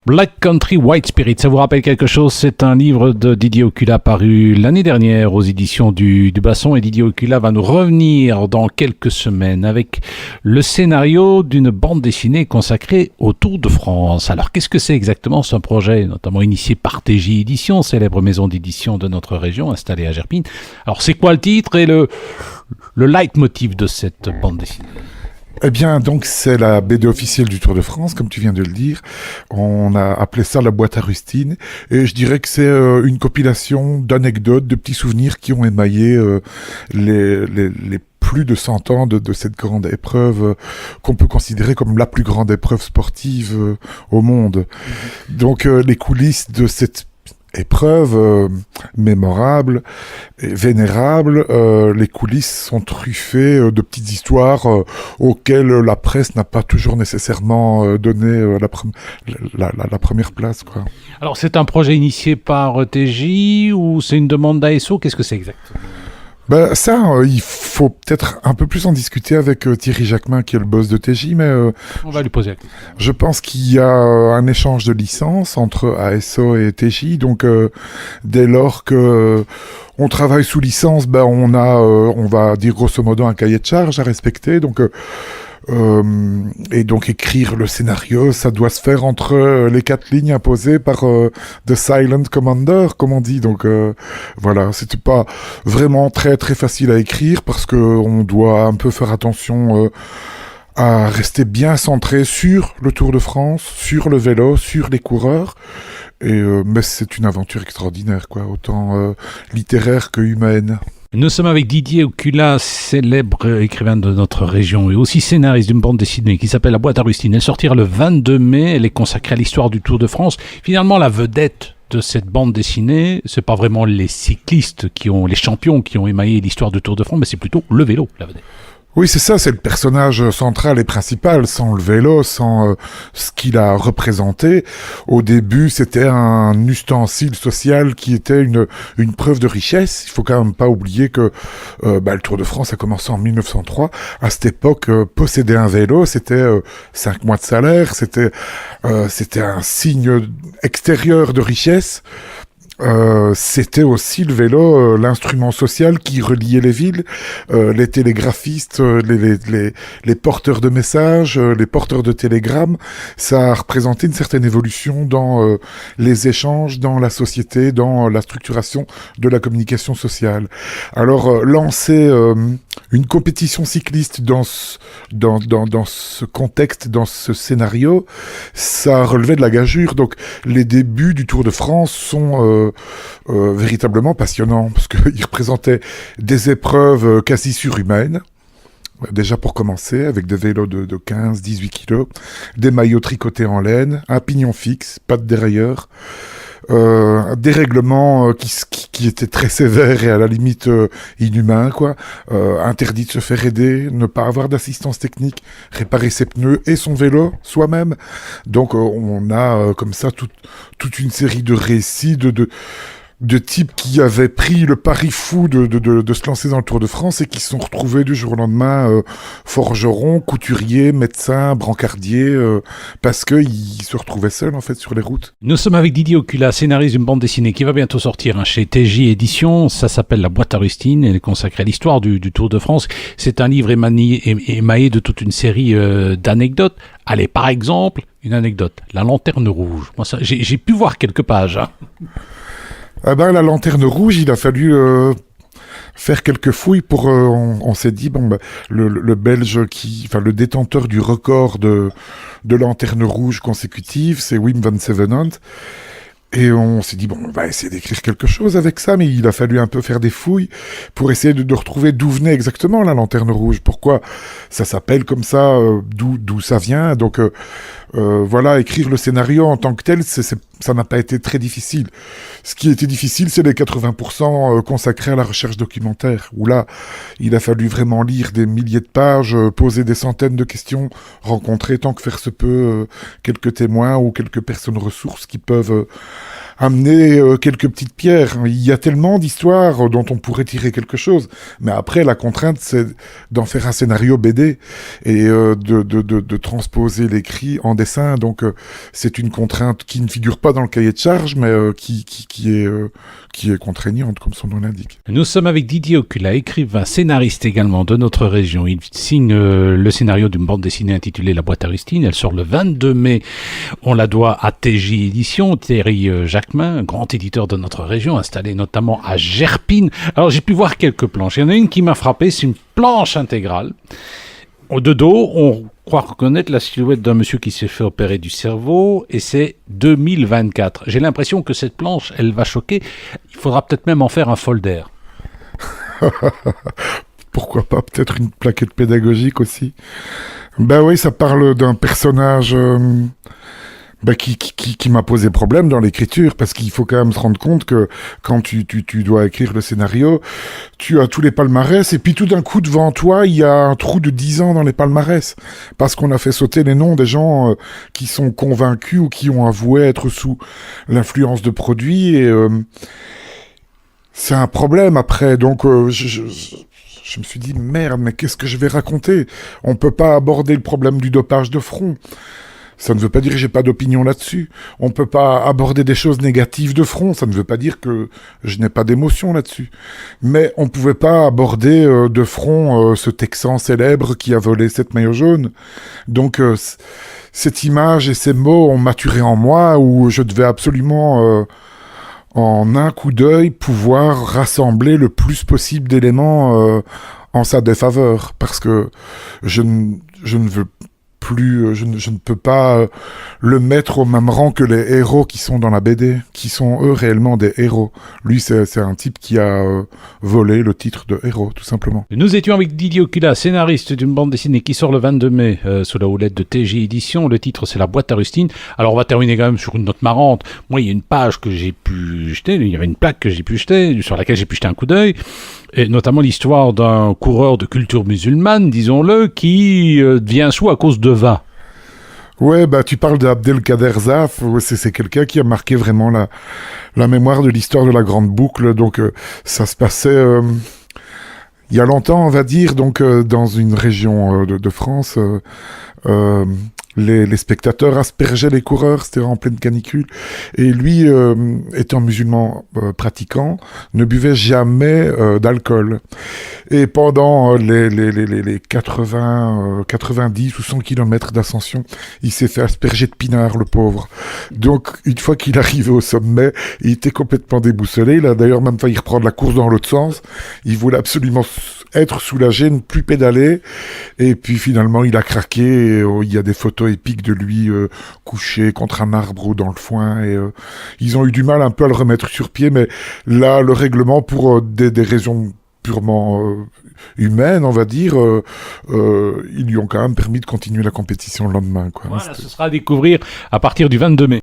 Black Country, White Spirit, ça vous rappelle quelque chose? C'est un livre de Didier Ocula paru l'année dernière aux éditions du Basson, et Didier Ocula va nous revenir dans quelques semaines avec le scénario d'une bande dessinée consacrée au Tour de France. Alors qu'est-ce que c'est exactement ce projet, notamment initié par TJ Éditions, célèbre maison d'édition de notre région installée à Gerpine? Alors c'est quoi le titre et le leitmotiv de cette bande dessinée? Eh bien, donc, c'est la BD officielle du Tour de France, comme tu viens de le dire. On a appelé ça la boîte à rustines. Et je dirais que c'est une compilation d'anecdotes, de petits souvenirs qui ont émaillé les plus de 100 ans de cette grande épreuve qu'on peut considérer comme la plus grande épreuve sportive au monde. Donc, les coulisses de cette épreuve mémorable et vénérable, les coulisses sont truffées de petites histoires auxquelles la presse n'a pas toujours nécessairement donné la première place, quoi. Alors c'est un projet initié par TJ ou c'est une demande d'ASO? Qu'est-ce que c'est exactement? Ben ça, il faut peut-être un peu plus en discuter avec Thierry Jacquemin, qui est le boss de TJ, mais on va lui poser la question. Je pense qu'il y a un échange de licences entre ASO et TJ, donc dès lors que on travaille sous licence, ben on va dire grosso modo un cahier de charges à respecter, donc et donc écrire le scénario, ça doit se faire entre les 4 lignes imposées par The Silent Commander, comme on dit. Donc voilà, c'était pas vraiment très très facile à écrire parce que on doit un peu faire attention à rester bien centré sur le Tour de France, sur le vélo, sur les coureurs. Et mais c'est une aventure extraordinaire, quoi, autant littéraire que humaine. Nous sommes avec Didier Ocula, célèbre écrivain de notre région et aussi scénariste d'une bande dessinée qui s'appelle La boîte à rustines. Elle sortira le 22 mai, elle est consacrée à l'histoire du Tour de France. Finalement, la vedette de cette bande dessinée, c'est pas vraiment les cyclistes les champions qui ont émaillé l'histoire du Tour de France, mais c'est plutôt le vélo, la vedette. Oui, c'est ça, c'est le personnage central et principal. Sans le vélo, sans ce qu'il a représenté, au début, c'était un ustensile social qui était une preuve de richesse. Il faut quand même pas oublier que le Tour de France a commencé en 1903. À cette époque, posséder un vélo, c'était 5 mois de salaire, c'était un signe extérieur de richesse. C'était aussi le vélo, l'instrument social qui reliait les villes, les télégraphistes, les porteurs de messages, les porteurs de télégrammes. Ça a représenté une certaine évolution dans les échanges, dans la société, dans la structuration de la communication sociale. Alors lancer une compétition cycliste dans ce contexte, dans ce scénario, ça relevait de la gageure. Donc les débuts du Tour de France sont véritablement passionnant, parce qu'il représentait des épreuves quasi surhumaines. Déjà pour commencer, avec des vélos de 15-18 kilos, des maillots tricotés en laine, un pignon fixe, pas de dérailleur, des règlements qui étaient très sévères et à la limite inhumains, quoi. Interdit de se faire aider, ne pas avoir d'assistance technique, réparer ses pneus et son vélo soi-même. Donc on a comme ça toute une série de récits de types qui avaient pris le pari fou de se lancer dans le Tour de France et qui se sont retrouvés du jour au lendemain forgerons, couturiers, médecins, brancardiers, parce qu'ils se retrouvaient seuls en fait sur les routes. Nous sommes avec Didier Ocula, scénariste d'une bande dessinée qui va bientôt sortir chez TJ Éditions. Ça s'appelle La boîte à rustines, elle est consacrée à l'histoire du Tour de France. C'est un livre émaillé de toute une série d'anecdotes. Allez, par exemple, une anecdote, la lanterne rouge. Moi, ça, j'ai pu voir quelques pages. Ah ben, la lanterne rouge, il a fallu faire quelques fouilles pour... on s'est dit, le Belge le détenteur du record de lanternes rouges consécutives, c'est Wim van Sevenant. Et on s'est dit, on va essayer d'écrire quelque chose avec ça, mais il a fallu un peu faire des fouilles pour essayer de retrouver d'où venait exactement la lanterne rouge, pourquoi ça s'appelle comme ça, d'où ça vient. Donc voilà, écrire le scénario en tant que tel, ça n'a pas été très difficile. Ce qui était difficile, c'est les 80% consacrés à la recherche documentaire, où là, il a fallu vraiment lire des milliers de pages, poser des centaines de questions, rencontrer tant que faire se peut quelques témoins ou quelques personnes ressources qui peuvent amener quelques petites pierres. Il y a tellement d'histoires dont on pourrait tirer quelque chose. Mais après, la contrainte, c'est d'en faire un scénario BD et de transposer l'écrit en dessin. Donc, c'est une contrainte qui ne figure pas dans le cahier de charge, mais qui est contraignante, comme son nom l'indique. Nous sommes avec Didier Ocula, écrivain, scénariste également de notre région. Il signe le scénario d'une bande dessinée intitulée La Boîte à Rustine. Elle sort le 22 mai. On la doit à TJ Éditions, Thierry Jacquemin, grand éditeur de notre région, installé notamment à Gerpine. Alors j'ai pu voir quelques planches. Il y en a une qui m'a frappé, c'est une planche intégrale. De dos, on croit reconnaître la silhouette d'un monsieur qui s'est fait opérer du cerveau, et c'est 2024. J'ai l'impression que cette planche, elle va choquer. Il faudra peut-être même en faire un folder. Pourquoi pas, peut-être une plaquette pédagogique aussi. Ben oui, ça parle d'un personnage qui m'a posé problème dans l'écriture, parce qu'il faut quand même se rendre compte que quand tu dois écrire le scénario, tu as tous les palmarès, et puis tout d'un coup, devant toi, il y a un trou de 10 ans dans les palmarès, parce qu'on a fait sauter les noms des gens qui sont convaincus ou qui ont avoué être sous l'influence de produits, et c'est un problème après. Donc je me suis dit, merde, mais qu'est-ce que je vais raconter? On peut pas aborder le problème du dopage de front. Ça ne veut pas dire que j'ai pas d'opinion là-dessus. On peut pas aborder des choses négatives de front. Ça ne veut pas dire que je n'ai pas d'émotion là-dessus. Mais on pouvait pas aborder de front ce Texan célèbre qui a volé cette maillot jaune. Donc cette image et ces mots ont maturé en moi, où je devais absolument en un coup d'œil pouvoir rassembler le plus possible d'éléments en sa défaveur, parce que je ne veux plus, je ne peux pas le mettre au même rang que les héros qui sont dans la BD, qui sont eux réellement des héros. Lui, c'est un type qui a volé le titre de héros, tout simplement. Nous étions avec Didier Ocula, scénariste d'une bande dessinée qui sort le 22 mai sous la houlette de TJ Éditions. Le titre, c'est La Boîte à Rustine. Alors, on va terminer quand même sur une note marrante. Moi, il y a une page que j'ai pu jeter, il y avait une plaque que j'ai pu jeter, sur laquelle j'ai pu jeter un coup d'œil, et notamment l'histoire d'un coureur de culture musulmane, disons-le, qui devient sous à cause de vin. Ouais, bah tu parles d'Abdelkader Zaf, c'est quelqu'un qui a marqué vraiment la mémoire de l'histoire de la Grande Boucle. Donc ça se passait il y a longtemps, on va dire, donc dans une région de France. Les spectateurs aspergeaient les coureurs, c'était en pleine canicule, et lui, étant musulman pratiquant, ne buvait jamais d'alcool. Et pendant les 80, 90 ou 100 kilomètres d'ascension, il s'est fait asperger de pinard, le pauvre. Donc, une fois qu'il arrivait au sommet, il était complètement déboussolé. Il a d'ailleurs même failli reprendre la course dans l'autre sens. Il voulait absolument être soulagé, ne plus pédaler. Et puis finalement, il a craqué. Et, il y a des photos épiques de lui couché contre un arbre ou dans le foin. Et ils ont eu du mal un peu à le remettre sur pied. Mais là, le règlement, pour des raisons purement humaines, on va dire, ils lui ont quand même permis de continuer la compétition le lendemain, quoi. Voilà, ce sera à découvrir à partir du 22 mai.